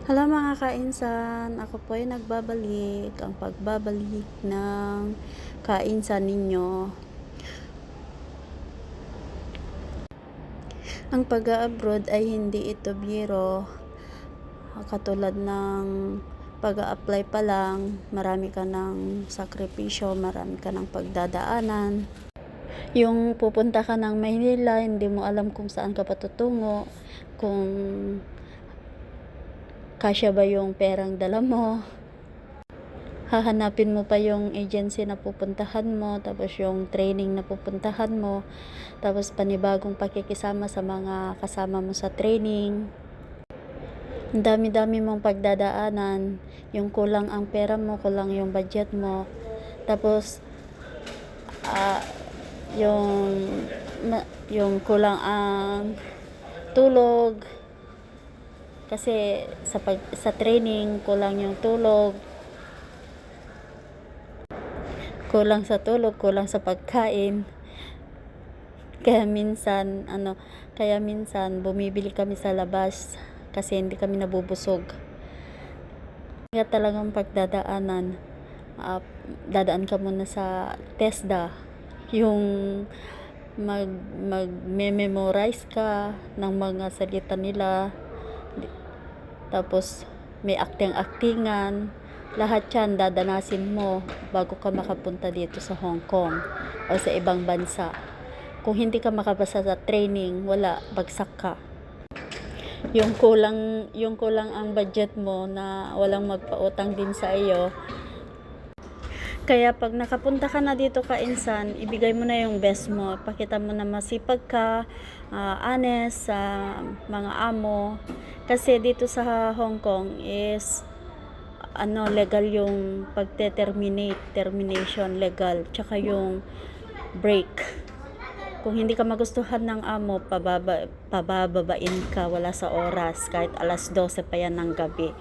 Hello mga kainsan, ako po ay nagbabalik, ang pagbabalik ng kainsan ninyo. Ang pag-abroad ay hindi ito biro, katulad ng pag-a-apply pa lang, marami ka ng sakripisyo, marami ka ng pagdadaanan. Yung pupunta ka ng Maynila, hindi mo alam kung saan ka patutungo, kung kasya ba yung perang dala mo. Hahanapin mo pa yung agency na pupuntahan mo, tapos yung training na pupuntahan mo, tapos panibagong pakikisama sa mga kasama mo sa training. Ang dami-dami mong pagdadaanan, yung kulang ang pera mo, kulang yung budget mo, tapos yung kulang ang tulog, kasi sa training kulang yung tulog, kulang sa tulog, kulang sa pagkain. Kaya minsan bumibili kami sa labas kasi hindi kami nabubusog. Kaya talagang pagdadaanan, dadaan ka muna sa TESDA, yung mag-memorize ka ng mga salita nila, tapos may acting-actingan. Lahat yan dadanasin mo bago ka makapunta dito sa Hong Kong o sa ibang bansa. Kung hindi ka makapasa sa training, wala, bagsak ka. Yung kulang ang budget mo na walang magpautang din sa iyo. Kaya pag nakapunta ka na dito kainsan, ibigay mo na yung best mo. Pakita mo na masipag ka, honest sa mga amo. Kasi dito sa Hong Kong is legal yung termination legal, tsaka yung break. Kung hindi ka magustuhan ng amo, pabababain ka, wala sa oras, kahit alas 12 pa yan ng gabi.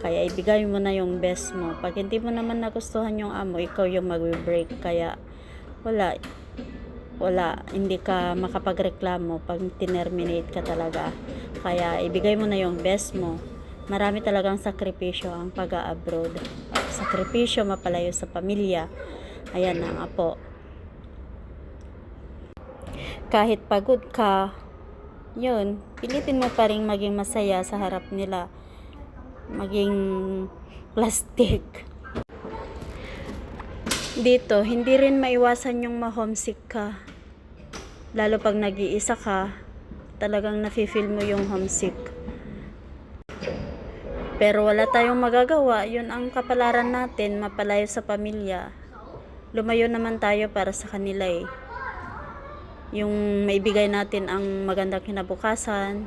Kaya ibigay mo na yung best mo. Pag hindi mo naman nagustuhan yung amo, ikaw yung mag-break. Kaya wala, hindi ka makapagreklamo pag terminate ka talaga. Kaya ibigay mo na yung best mo. Marami talagang sakripisyo ang pag-a-abroad. Sakripisyo, mapalayo sa pamilya. Ayan na nga po. Kahit pagod ka, yun, pilitin mo pa rin maging masaya sa harap nila. Maging plastic. Dito, hindi rin maiwasan yung ma-homesick ka. Lalo pag nag-iisa ka, talagang nafe-feel mo yung homesick. Pero wala tayong magagawa, yun ang kapalaran natin, mapalayo sa pamilya. Lumayo naman tayo para sa kanila eh. Yung maibigay natin ang magandang kinabukasan,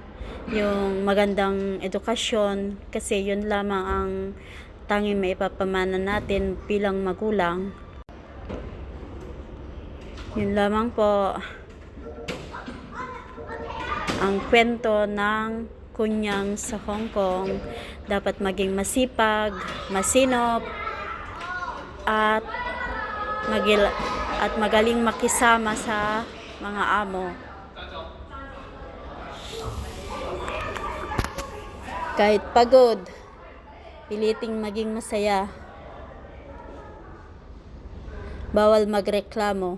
yung magandang edukasyon, kasi yun lamang ang tanging maipapamana natin bilang magulang. Yun lamang po ang kwento ng kunyang sa Hong Kong. Dapat maging masipag, masinop, at magaling makisama sa mga amo. Kahit pagod, piliting maging masaya. Bawal magreklamo.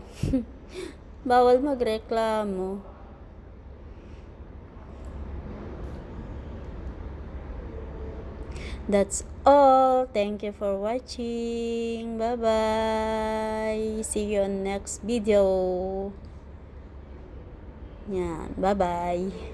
Bawal magreklamo. That's all. Thank you for watching. Bye-bye. See you on next video. Yan. Bye-bye.